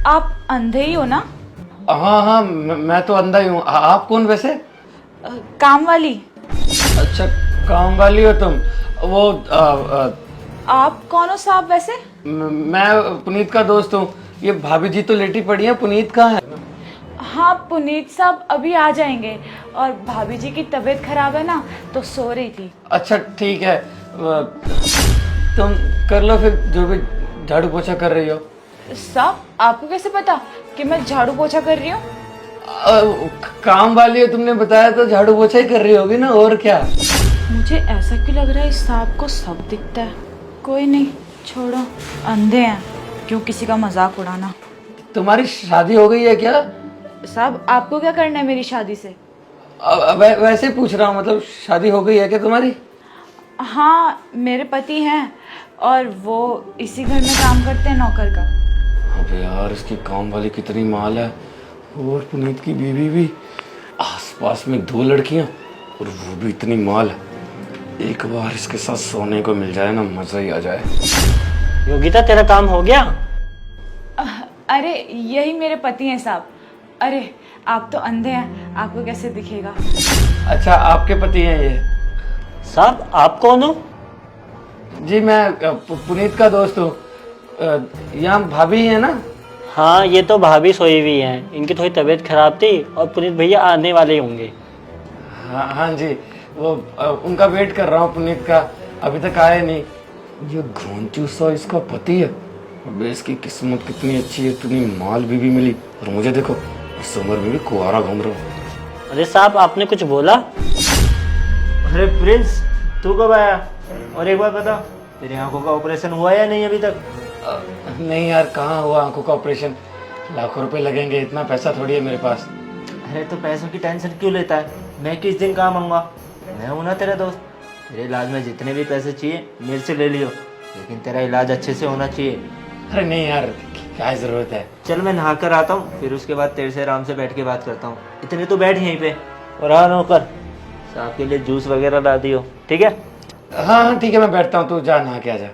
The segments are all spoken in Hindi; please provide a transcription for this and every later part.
आप अंधे ही हो ना? हाँ हाँ, मैं तो अंधा ही हूँ। आप कौन वैसे? काम वाली। अच्छा, काम वाली हो तुम? वो आप कौन हो साहब वैसे? मैं पुनीत का दोस्त हूँ। ये भाभी जी तो लेटी पड़ी हैं, पुनीत कहाँ है? हाँ, पुनीत साहब अभी आ जाएंगे। और भाभी जी की तबीयत खराब है ना, तो सो रही थी। अच्छा ठीक है। तुम कर लो फिर जो भी झाड़ू पोछा कर रही हो। साहब, आपको कैसे पता कि मैं झाड़ू पोछा कर रही हूँ? काम वाली हो, तुमने बताया तो झाड़ू पोछा ही कर रही होगी ना, और क्या। मुझे ऐसा क्यों लग रहा है इस साहब को सब दिखता है। कोई नहीं, छोड़ो, अंधे हैं, क्यों किसी का मजाक उड़ाना। तुम्हारी शादी हो गई है क्या? साहब, आपको क्या करना है मेरी शादी से? वैसे ही पूछ रहा हूँ, मतलब शादी हो गई है क्या तुम्हारी? हाँ, मेरे पति हैं और वो इसी घर में काम करते हैं, नौकर का। अबे यार, इसकी काम वाली कितनी माल है, और पुनीत की बीवी भी। आसपास में 2 लड़कियां और वो भी इतनी माल। एक बार इसके साथ सोने को मिल जाए ना, मजा ही आ जाए। योगिता, तेरा काम हो गया? अरे यही मेरे पति हैं साहब। अरे आप तो अंधे हैं, आपको कैसे दिखेगा? अच्छा, आपके पति हैं ये? साहब, आप कौन हो? जी मैं पुनीत का दोस्त हूँ। यहाँ भाभी है ना? हाँ, ये तो भाभी सोई हुई हैं। इनकी थोड़ी तबीयत खराब थी और पुनीत भैया आने वाले होंगे। हाँ हाँ जी, वो उनका वेट कर रहा हूँ, पुनीत का। अभी तक आए नहीं। ये घोंचू सा इसका पति है। अबे इसकी किस्मत कितनी अच्छी है, इतनी माल बीवी मिली। और मुझे देखो, इस उम्र में भी कुंवारा घूम रहा हूँ। अरे साहब, आपने कुछ बोला? अरे प्रिंस, तू कब आया? और एक बात बता, तेरी आंखों का ऑपरेशन हुआ या नहीं अभी तक? नहीं यार, कहाँ हुआ आंखों का ऑपरेशन। लाखों रुपए लगेंगे, इतना पैसा थोड़ी है मेरे पास। अरे तो पैसों की टेंशन क्यों लेता है? मैं किस दिन काम आऊँगा? मैं हूँ ना तेरा दोस्त। तेरे इलाज में जितने भी पैसे चाहिए मेरे से ले लियो, लेकिन तेरा इलाज अच्छे से होना चाहिए। अरे नहीं यार, क्या जरूरत है। चल मैं नहा कर आता हूँ, फिर उसके बाद तेरे से आराम से बैठ के बात करता हूँ। इतने तो बैठ यहीं पे। और हाँ नौकर, साहब के लिए जूस वगैरह ला दियो, ठीक है? हाँ हाँ ठीक है, मैं बैठता हूँ, तू जा नहा के आ जा।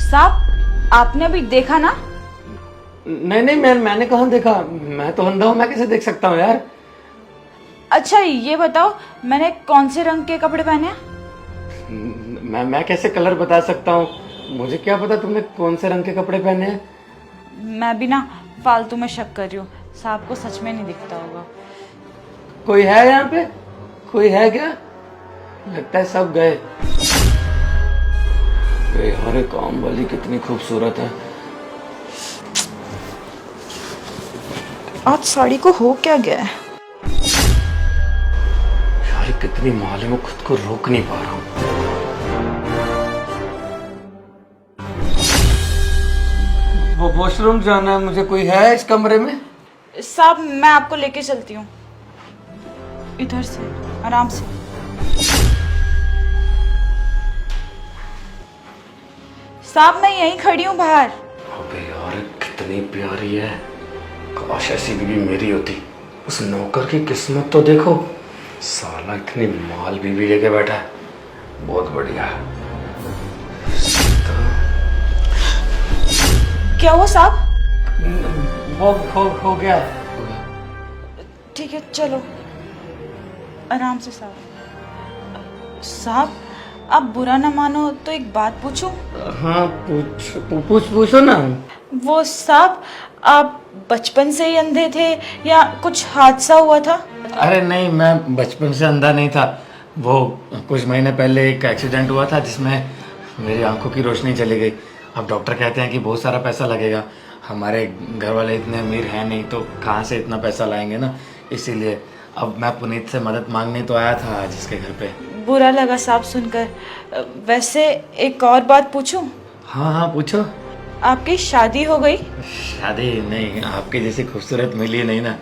साहब, आपने अभी देखा ना? नहीं नहीं, मैंने कहाँ देखा। मैं तो अंधा हूँ, मैं कैसे देख सकता हूँ यार। अच्छा ये बताओ, मैंने कौन से रंग के कपड़े पहने हैं? मैं कैसे कलर बता सकता हूँ? मुझे क्या पता तुमने कौन से रंग के कपड़े पहने हैं। मैं भी ना फालतू में शक कर रही हूँ, साहब को सच में नहीं दिखता होगा। कोई है यहाँ पे? कोई है क्या? लगता है सब गए। अरे काम वाली कितनी खूबसूरत है। आज साड़ी को हो क्या गया है? यार कितनी माल है, मैं खुद को रोक नहीं पा रहा हूँ। वो वॉशरूम जाना है मुझे, कोई है इस कमरे में? साहब, मैं आपको लेके चलती हूँ, इधर से आराम से। साहब, मैं यहीं खड़ी हूँ बाहर। अबे यार कितनी प्यारी है, काश ऐसी बीवी मेरी होती। उस नौकर की किस्मत तो देखो, साला इतनी माल बीवी लेके बैठा है। बहुत बढ़िया है। क्या हुआ साहब? हो गया। ठीक है, चलो आराम से। साहब साहब, आप बुरा ना मानो तो एक बात पूछूं? हाँ पूछो ना। वो साहब, आप बचपन से ही अंधे थे या कुछ हादसा हुआ था? अरे नहीं, मैं बचपन से अंधा नहीं था। वो कुछ महीने पहले एक एक्सीडेंट हुआ था जिसमें मेरी आंखों की रोशनी चली गई। अब डॉक्टर कहते हैं कि बहुत सारा पैसा लगेगा। हमारे घर वाले इतने अमीर हैं नहीं, तो कहाँ से इतना पैसा लाएंगे ना। इसीलिए अब मैं पुनीत से मदद मांगने तो आया था आज इसके घर पे। बुरा लगा साहब सुनकर। वैसे एक और बात पूछूं? हाँ हाँ पूछो। आपकी शादी हो गई? शादी नहीं, आपके जैसी खूबसूरत मिली नहीं ना।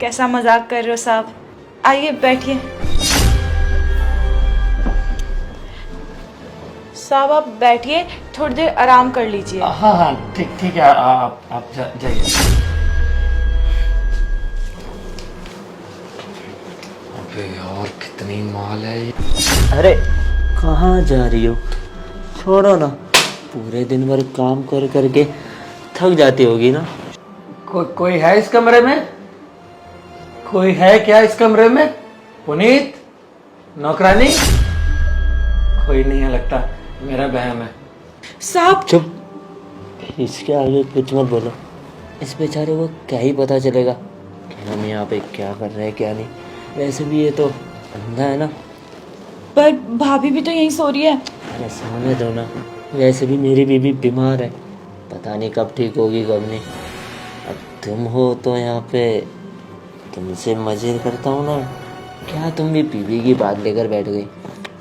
कैसा मजाक कर रहे हो साहब। आइए बैठिए। साहब आप बैठिए, थोड़ी देर आराम कर लीजिए। हाँ हाँ ठीक है, आप जाइए। अबे यार कितनी माल है ये। अरे कहाँ जा रही हो? छोड़ो ना, पूरे दिन भर काम कर करके थक जाती होगी ना। कोई है इस कमरे में? कोई है क्या इस कमरे में? पुनीत, नौकरानी? कोई नहीं है लगता, मेरा बहम है। साहब चुप, इसके आगे कुछ मत बोलो। इस बेचारे को क्या ही पता चलेगा कि हम यहाँ पे क्या कर रहे हैं क्या नहीं। वैसे भी ये तो अंधा है ना। पर भाभी भी तो यहीं सो रही है। अरे सोने दो ना, वैसे भी मेरी बीबी बीमार है, पता नहीं कब ठीक होगी कब नहीं। अब तुम हो तो यहाँ पे तुमसे मजे करता हूँ ना, क्या तुम भी बीबी की बात लेकर बैठ गई।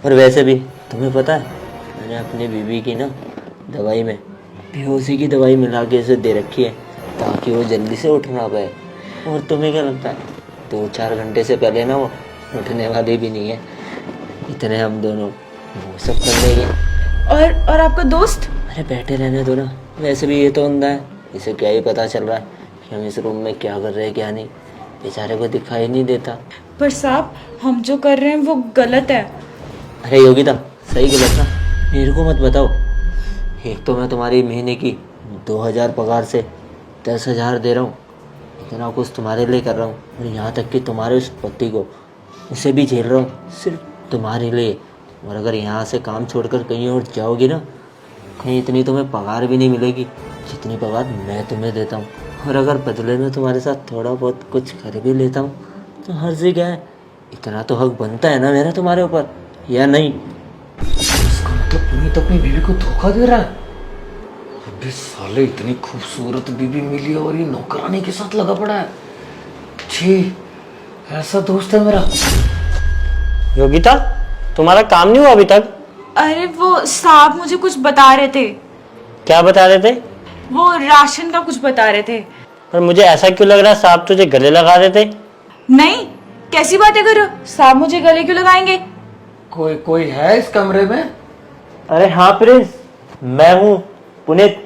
और वैसे भी तुम्हें पता है, मैंने अपनी बीबी की ना दवाई में बेहोशी की दवाई मिला के इसे दे रखी है ताकि वो जल्दी से उठ ना पाए। और तुम्हें क्या लगता है 2-4 घंटे से पहले ना वो उठने वाली भी नहीं है। इतने हम दोनों वो सब कर लेंगे। और आपका दोस्त? अरे बैठे रहने दो ना, वैसे भी ये तो अंधा है, इसे क्या ही पता चल रहा है कि हम इस रूम में क्या कर रहे हैं क्या नहीं। बेचारे को दिखाई नहीं देता। पर साहब हम जो कर रहे हैं वो गलत है। अरे योगिता, सही गलत ना मेरे को मत बताओ। एक तो मैं तुम्हारी महीने की 2000 पगार से 10,000 दे रहा हूँ, इतना कुछ तुम्हारे लिए कर रहा हूँ, और यहाँ तक कि तुम्हारे उस पति को उसे भी झेल रहा हूँ सिर्फ तुम्हारे लिए। और अगर यहाँ से काम छोड़कर कहीं और जाओगी ना, कहीं इतनी तुम्हें पगार भी नहीं मिलेगी जितनी पगार मैं तुम्हें देता हूँ। और अगर बदले में तुम्हारे साथ थोड़ा बहुत कुछ कर भी लेता हूँ तो हर्जी क्या है, इतना तो हक बनता है ना मेरा तुम्हारे ऊपर, या नहीं? इसका मतलब पुनीत अपनी बीवी को धोखा दे रहा है। अबे साले, इतनी खूबसूरत बीवी मिली और ये नौकरानी के साथ लगा पड़ा है। छी, ऐसा दोस्त है मेरा। योगिता, तुम्हारा काम नहीं हुआ अभी तक? अरे वो साहब मुझे कुछ बता रहे थे। क्या बता रहे थे? वो राशन का कुछ बता रहे थे। पर मुझे ऐसा क्यों लग रहा है साहब तुझे गले लगा रहे थे? नहीं, कैसी बातें कर रहे हो? साहब मुझे गले क्यों लगाएंगे? कोई है इस कमरे में? अरे हाँ प्रिंस, मैं हूँ पुनीत।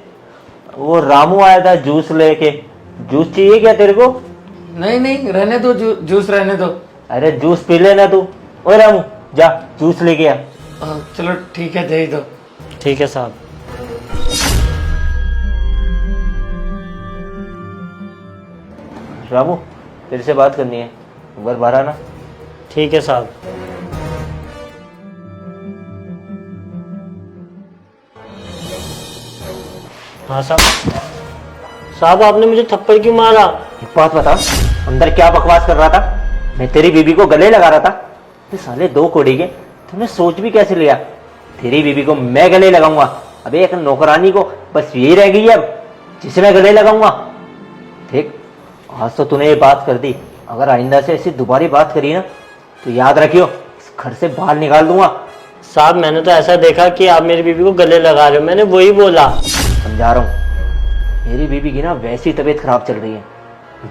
वो रामू आया था जूस लेके। जूस चाहिए क्या तेरे को? नहीं, रहने दो, जूस रहने दो। अरे जूस पी लेना तू। ओए रामू, जा जूस लेके आ। चलो ठीक है, दे ही दो। ठीक है साहब। रामू, तेरे से बात करनी है, एक बार बाहर आना। ठीक है साहब। हाँ साहब। साहब आपने मुझे थप्पड़ क्यों मारा? एक बात बता, अंदर क्या बकवास कर रहा था? मैं तेरी बीबी को गले लगा रहा था। ये साले 2 कोड़ी के, तुमने सोच भी कैसे लिया तेरी बीबी को मैं गले लगाऊंगा? अबे एक नौकरानी को बस यही रह गई है अब जिसे मैं गले लगाऊंगा। देख, आज तो तूने ये बात कर दी, अगर आइंदा से ऐसी दोबारा बात करी ना तो याद रखियो, इस घर से बाहर निकाल दूंगा। साहब मैंने तो ऐसा देखा कि आप मेरी बीवी को गले लगा रहे हो, मैंने वही बोला। समझा रहा हूँ, मेरी बीबी की ना वैसी तबीयत खराब चल रही है।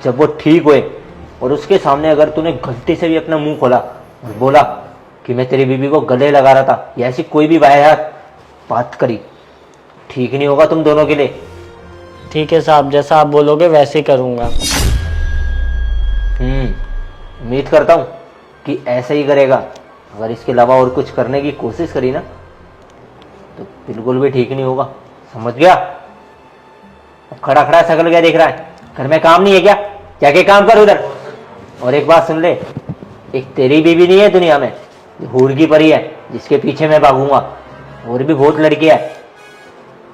जब वो ठीक हुए और उसके सामने अगर तूने गलती से भी अपना मुंह खोला और बोला कि मैं तेरी बीबी को गले लगा रहा था या ऐसी कोई भी वाहियात बात करी, ठीक नहीं होगा तुम दोनों के लिए। ठीक है साहब, जैसा आप बोलोगे वैसे ही करूँगा। उम्मीद करता हूँ कि ऐसे ही करेगा। अगर इसके अलावा और कुछ करने की कोशिश करी ना तो बिल्कुल भी ठीक नहीं होगा, समझ गया? अब खड़ा खड़ा शकल क्या देख रहा है? घर में काम नहीं है क्या? जाके काम कर उधर। और एक बात सुन ले, एक तेरी बीवी नहीं है दुनिया में, हूर की परी है जिसके पीछे मैं भागूंगा। और भी बहुत लड़कियां है,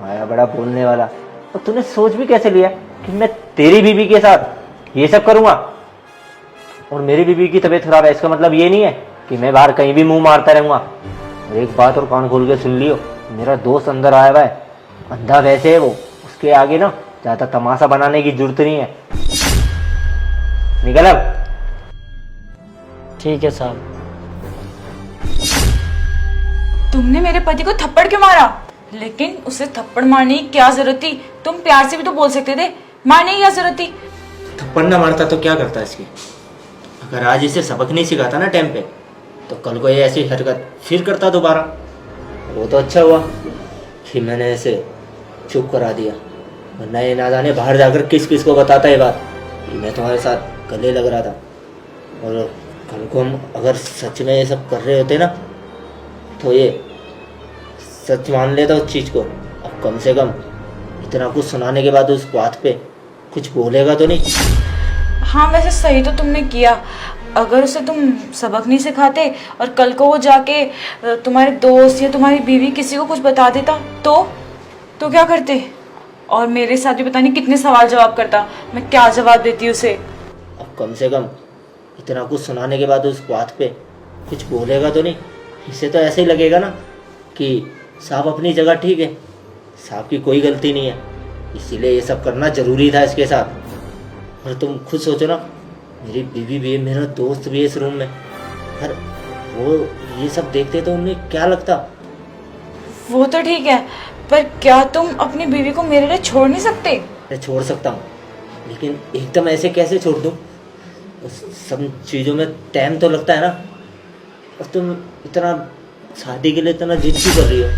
आया बड़ा बोलने वाला। और तूने सोच भी कैसे लिया कि मैं तेरी बीवी के साथ ये सब करूंगा? और मेरी बीवी की तबीयत खराब है, इसका मतलब ये नहीं है कि मैं बाहर कहीं भी मुंह मारता रहूंगा। और एक बात और कान खोल के सुन लियो, मेरा दोस्त अंदर आया हुआ है, अंधा वैसे है वो, उसके आगे ना ज्यादा तमाशा बनाने की जरूरत नहीं है। निकल अब। ठीक है साहब। तुमने मेरे पति को थप्पड़ क्यों मारा? लेकिन उसे थप्पड़ मारने की क्या जरूरत थी? तुम प्यार से भी तो बोल सकते थे, मारने की क्या जरूरत थी? थप्पड़ ना मारता तो क्या करता इसकी? अगर आज इसे सबक नहीं सिखाता ना टाइम पे, तो कल को ये ऐसी हरकत फिर करता दोबारा। वो तो अच्छा हुआ कि मैंने इसे चुप करा दिया, वरना ये ना जाने बाहर जाकर किस किस को बताता है बात कि मैं तुम्हारे साथ गले लग रहा था। और कल को हम अगर सच में ये सब कर रहे होते ना तो ये सच मान लेता उस चीज़ को, अब अब कम से कम इतना कुछ सुनाने के बाद उस बात पे कुछ बोलेगा तो नहीं? हाँ वैसे सही तो तुमने किया। अगर उसे तुम सबक नहीं सिखाते और कल को वो जाके तुम्हारे दोस्त या तुम्हारी बीवी किसी को कुछ बता देता तो क्या करते? और मेरे साथ भी पता नहीं कितने सवाल जवाब करता, मैं क्या जवाब देती उसे। अब कम से कम इतना कुछ सुनाने के बाद उस बात पे कुछ बोलेगा तो नहीं? इससे तो ऐसे ही लगेगा ना कि साहब अपनी जगह ठीक है, साहब की कोई गलती नहीं है, इसीलिए ये सब करना ज़रूरी था इसके साथ। और तुम खुद सोचो ना, मेरी बीवी भी है, मेरा दोस्त भी है इस रूम में, और वो ये सब देखते तो उन्हें क्या लगता? वो तो ठीक है, पर क्या तुम अपनी बीवी को मेरे लिए छोड़ नहीं सकते? मैं छोड़ सकता हूँ, लेकिन एकदम ऐसे कैसे छोड़ दूँ? उस सब चीज़ों में टाइम तो लगता है ना। और तुम इतना शादी के लिए इतना जिद क्यों कर रही हो?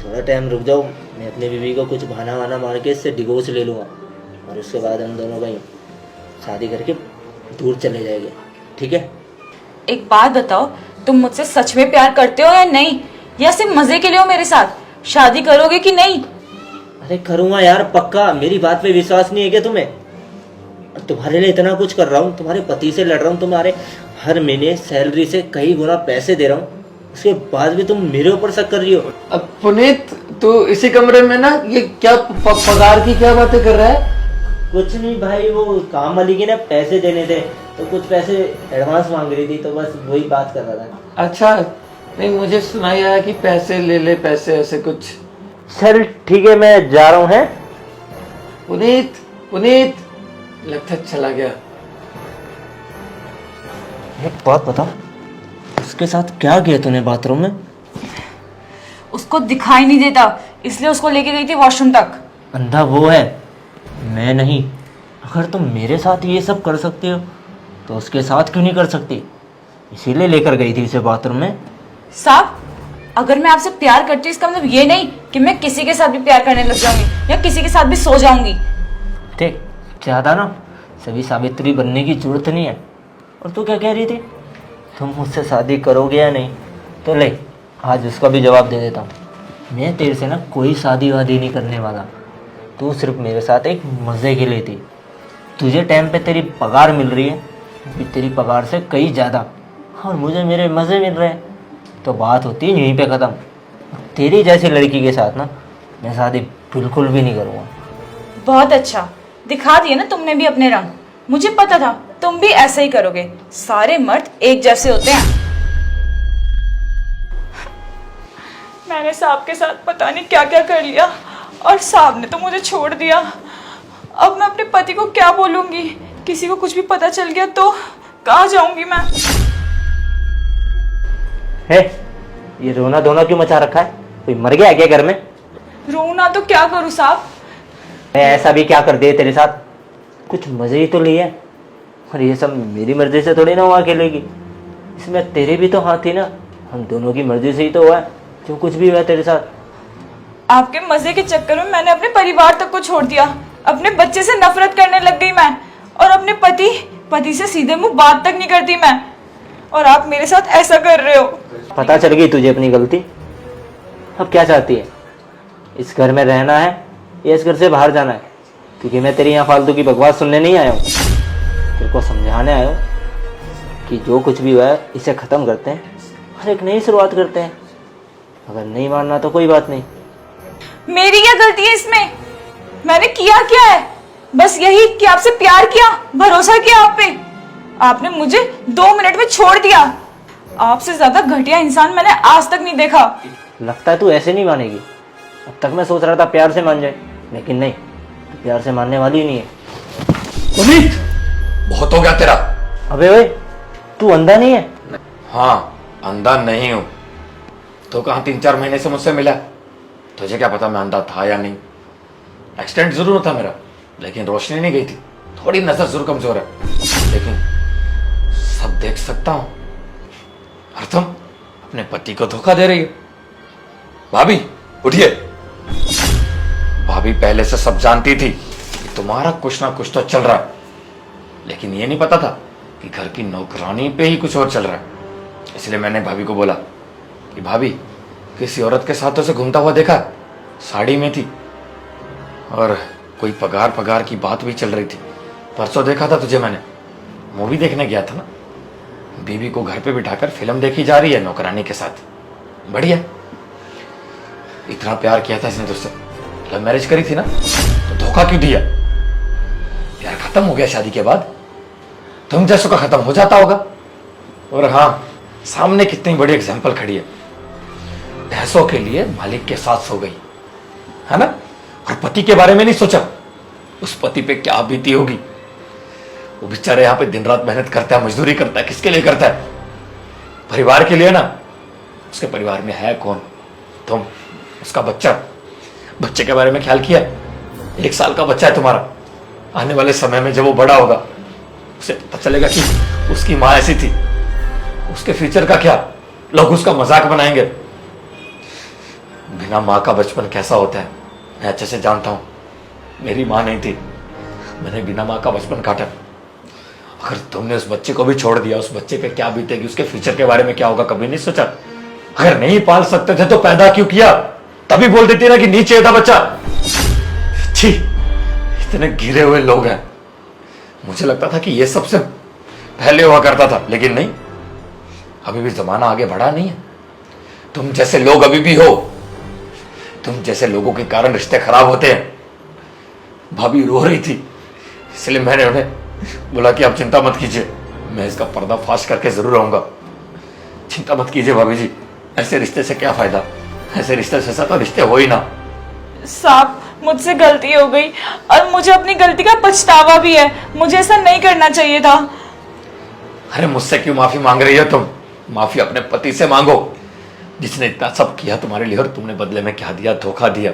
थोड़ा टाइम रुक जाओ, मैं अपनी बीवी को कुछ बहाना वाना मार के इससे डिवोर्स ले लूँगा, और उसके बाद हम दोनों कहीं शादी करके दूर चले जाएंगे, ठीक है? एक बात बताओ, तुम मुझसे सच में प्यार करते हो या नहीं, या सिर्फ मजे के लिए हो मेरे साथ? शादी करोगे कि नहीं? अरे करूँगा यार, पक्का। मेरी बात पे विश्वास नहीं है क्या तुम्हें? तुम्हारे लिए इतना कुछ कर रहा हूँ, तुम्हारे पति से लड़ रहा हूँ, तुम्हारे हर महीने सैलरी से कई गुना पैसे दे रहा हूँ, उसके बाद भी तुम मेरे ऊपर शक कर रही हो। अब पुनीत तू इसी कमरे में ना, ये क्या पगार की क्या बातें कर रहा है? कुछ नहीं भाई, वो काम वाली के ना पैसे देने थे, तो कुछ पैसे एडवांस मांग रही थी, तो बस वही बात कर रहा था। अच्छा, नहीं मुझे सुनाई आया कि पैसे ले ले, पैसे ऐसे कुछ। चल ठीक है, मैं जा रहा हूँ। है पुनीत, पुनीत लगता है चला गया। एक बात बता, उसके साथ क्या किया तूने बाथरूम में? उसको दिखाई नहीं देता, इसलिए उसको लेके गई थी वॉशरूम तक। अंधा वो है, मैं नहीं। अगर तुम मेरे साथ ये सब कर सकते हो तो उसके साथ क्यों नहीं कर सकती? इसीलिए लेकर गई थी उसे बाथरूम में। साहब, अगर मैं आपसे प्यार करती हूँ इसका मतलब ये नहीं कि मैं किसी के साथ भी प्यार करने लग जाऊंगी या किसी के साथ भी सो जाऊंगी। देख, ज्यादा ना सभी सावित्री बनने की जरूरत नहीं है। और तू क्या कह रही थी, तुम मुझसे शादी करोगे या नहीं? तो ले, आज उसका भी जवाब दे देता हूँ। मैं तेरे से ना कोई शादी वादी नहीं करने वाला। तू सिर्फ मेरे साथ एक मज़े के लिए थी। तुझे टाइम पे तेरी पगार मिल रही है, अभी तेरी पगार से कई ज़्यादा, और मुझे मेरे मज़े मिल रहे हैं, तो बात होती है यहीं पे ख़त्म। तेरी जैसी लड़की के साथ ना मैं शादी बिल्कुल भी नहीं करूँगा। बहुत अच्छा, दिखा दिया ना तुमने भी अपने रंग। मुझे पता था तुम भी ऐसा ही करोगे, सारे मर्द एक जैसे होते हैं। मैंने साहब के साथ पता नहीं क्या क्या कर लिया, और साहब ने तो मुझे छोड़ दिया। अब मैं अपने पति को क्या बोलूंगी? किसी को कुछ भी पता चल गया तो कहाँ जाऊंगी मैं? है ये रोना धोना क्यों मचा रखा है? कोई मर गया क्या घर में? रोना तो क्या करूँ साहब? मैं ऐसा भी क्या कर दिया तेरे साथ? कुछ मजे ही तो लिए। और ये सब मेरी मर्जी से थोड़ी ना हुआ अकेले की, इसमें तेरे भी तो हाथ थी ना। हम दोनों की मर्जी से ही तो हुआ है जो कुछ भी हुआ तेरे साथ। आपके मजे के चक्कर में मैंने अपने परिवार तक को छोड़ दिया, अपने बच्चे से नफरत करने लग गई मैं, और अपने पति से सीधे मुंह बात तक नहीं करती मैं, और आप मेरे साथ ऐसा कर रहे हो। पता चल गई तुझे अपनी गलती। अब क्या चाहती है? इस घर में रहना है या इस घर से बाहर जाना है? क्योंकि मैं तेरी यहाँ फालतू की बकवास सुनने नहीं आया हूँ, तेरे को समझाने आया हूँ कि जो कुछ भी हुआ है इसे ख़त्म करते हैं और एक नई शुरुआत करते हैं। अगर नहीं मानना तो कोई बात नहीं। मेरी क्या गलती है इसमें? मैंने किया क्या है? बस यही कि आपसे प्यार किया, भरोसा किया आप पे। आपने मुझे 2 मिनट में छोड़ दिया। आपसे ज्यादा घटिया इंसान मैंने आज तक नहीं देखा। लगता है तू ऐसे नहीं मानेगी। अब तक मैं सोच रहा था प्यार से मान जाए, लेकिन नहीं, तू प्यार से मानने वाली ही नहीं है। पुनीत, बहुत हो गया तेरा। अबे ओए, तू अंधा नहीं है? हाँ, अंधा नहीं हूं। तो कहाँ 3-4 महीने से मुझसे मिला? तुझे क्या पता मैं अंधा था या नहीं? एक्सीडेंट जरूर होता मेरा, लेकिन रोशनी नहीं गई थी। थोड़ी नजर जरूर कमजोर है, लेकिन सब देख सकता हूं। और तुम अपने पति को धोखा दे रही हो। भाभी उठिए। भाभी पहले से सब जानती थी कि तुम्हारा कुछ ना कुछ तो चल रहा है, लेकिन ये नहीं पता था कि घर की नौकरानी पे ही कुछ और चल रहा है। इसलिए मैंने भाभी को बोला कि भाभी किसी औरत के साथ उसे घूमता हुआ देखा? साड़ी में थी और कोई पगार पगार की बात भी चल रही थी। परसों देखा था तुझे मैंने, मूवी देखने गया था ना। बीवी को घर पे बिठाकर फिल्म देखी जा रही है नौकरानी के साथ। बढ़िया। इतना प्यार किया था इसने तुझसे, लव मैरिज करी थी ना, तो धोखा क्यों दिया? प्यार खत्म हो गया शादी के बाद, तुम जैसों का खत्म हो जाता होगा। और हाँ, सामने कितनी बड़ी एग्जाम्पल खड़ी है। पैसों के लिए मालिक के साथ सो गई, है ना, और पति के बारे में नहीं सोचा। उस पति पे क्या बीती होगी। वो बेचारे यहाँ पे दिन रात मेहनत करता है, मजदूरी करता है। किसके लिए करता है? परिवार के लिए ना। उसके परिवार में है कौन? तुम, उसका बच्चा। बच्चे के बारे में ख्याल किया? 1 साल का बच्चा है तुम्हारा। आने वाले समय में जब वो बड़ा होगा, उसे पता चलेगा कि उसकी माँ ऐसी थी। उसके फ्यूचर का क्या? लोग उसका मजाक बनाएंगे। बिना माँ का बचपन कैसा होता है मैं अच्छे से जानता हूं। मेरी माँ नहीं थी, मैंने बिना माँ का बचपन काटा। अगर तुमने उस बच्चे को भी छोड़ दिया, उस बच्चे पे क्या बीतेगी, उसके फ्यूचर के बारे में क्या होगा, कभी नहीं सोचा? अगर नहीं पाल सकते थे तो पैदा क्यों किया? तभी बोल देती ना कि नीचे था बच्चा। छी, इतने गिरे हुए लोग हैं। मुझे लगता था कि ये सबसे पहले हुआ करता था, लेकिन नहीं। अभी भी जमाना आगे बढ़ा नहीं है। तुम जैसे लोग अभी भी हो। तुम जैसे लोगों के कारण रिश्ते खराब होते हैं। भाभी रो रही थी, इसलिए मैंने उन्हें बोला कि आप चिंता मत कीजिए, मैं इसका पर्दाफाश करके जरूर आऊंगा। चिंता मत कीजिए भाभी जी, ऐसे रिश्ते से क्या फायदा? ऐसे रिश्ते से तो रिश्ते हो ही ना। साहब, मुझसे गलती हो गई और मुझे अपनी गलती का पछतावा भी है। मुझे ऐसा नहीं करना चाहिए था। अरे मुझसे क्यों माफी मांग रही हो तुम? माफी अपने पति से मांगो, जिसने इतना सब किया तुम्हारे लिए, और तुमने बदले में क्या दिया? धोखा दिया।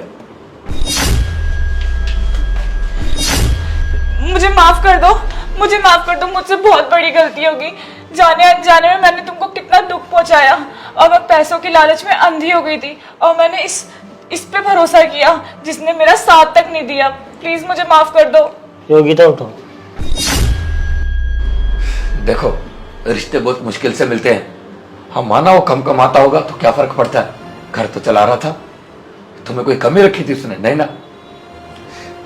मुझे माफ कर दो, मुझे माफ कर दो। मुझसे बहुत बड़ी गलती होगी। जाने अनजाने में मैंने तुमको कितना दुख पहुंचाया, और मैं पैसों की लालच में अंधी हो गई थी, और मैंने इस पे भरोसा किया जिसने मेरा साथ तक नहीं दिया। प्लीज मुझे माफ कर दो। योगिता उठो। देखो, रिश्ते बहुत मुश्किल से मिलते हैं। हम माना वो कम कमाता होगा तो क्या फर्क पड़ता है, घर तो चला रहा था। तुम्हें कोई कमी रखी थी उसने? नहीं ना,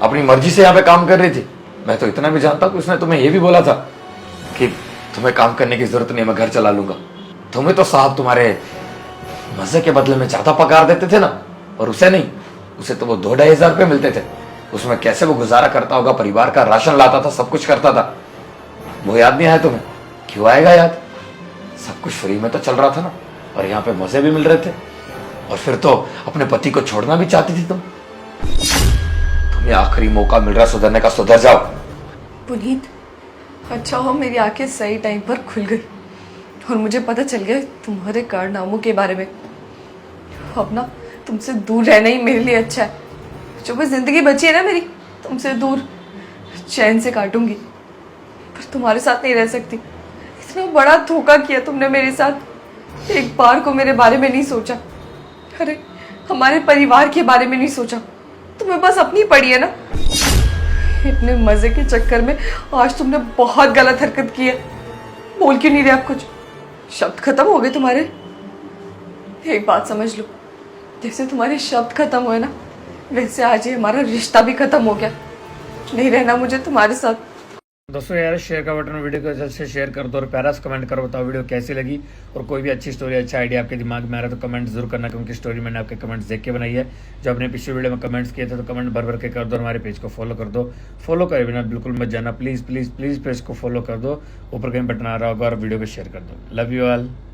अपनी मर्जी से यहाँ पे काम कर रही थी। मैं तो इतना भी जानता हूँ कि उसने तुम्हें ये भी बोला था कि तुम्हें काम करने की जरूरत नहीं, मैं घर चला लूंगा। तुम्हें तो साहब तुम्हारे मजे के बदले में ज्यादा पगार देते थे ना, और उसे नहीं। उसे तो वो 2-2.5 हजार रुपये मिलते थे। उसमें कैसे वो गुजारा करता होगा, परिवार का राशन लाता था, सब कुछ करता था। वो याद नहीं आया तुम्हें? क्यों आएगा याद? सब कुछ फ्री में तो चल रहा था ना, और यहाँ पे मजे भी मिल रहे थे। और फिर तो अपने पति को छोड़ना भी चाहती थी तुम। तुम्हें आखिरी मौका मिल रहा सुधरने का, सुधर जाओ। पुनीत, अच्छा हो मेरी आंखें सही टाइम पर खुल गई और मुझे पता चल गया तुम्हारे कारनामों के बारे में। अब ना तुमसे दूर रहना ही मेरे लिए अच्छा है। जो बस जिंदगी बची है ना मेरी, तुमसे दूर चैन से काटूंगी, पर तुम्हारे साथ नहीं रह सकती। इतना बड़ा धोखा किया तुमने मेरे साथ। एक बार को मेरे बारे में नहीं सोचा। अरे हमारे परिवार के बारे में नहीं सोचा। तुम्हें बस अपनी पड़ी है ना। इतने मजे के चक्कर में आज तुमने बहुत गलत हरकत की है। बोल क्यों नहीं रहे आप कुछ? शब्द खत्म हो गए तुम्हारे। एक बात समझ लो, जैसे तुम्हारे शब्द खत्म हुए ना, वैसे आज ये हमारा रिश्ता भी खत्म हो गया। नहीं रहना मुझे तुम्हारे साथ। दोस्तों यार, शेयर का बटन वीडियो को जल्द से शेयर कर दो और प्यारा सा कमेंट करो, बताओ वीडियो कैसी लगी। और कोई भी अच्छी स्टोरी, अच्छा आइडिया आपके दिमाग में आ रहा है तो कमेंट जरूर करना, क्योंकि स्टोरी मैंने आपके कमेंट्स देख के बनाई है। जो आपने पिछले वीडियो में कमेंट्स किए थे तो कमेंट भर भर के कर दो। हमारे पेज को फॉलो कर दो। फॉलो करे बिना बिल्कुल मत जाना, प्लीज़ प्लीज़ प्लीज़ पेज को फॉलो कर दो। ऊपर कहीं बटन आ रहा होगा और वीडियो को शेयर कर दो। Love you all.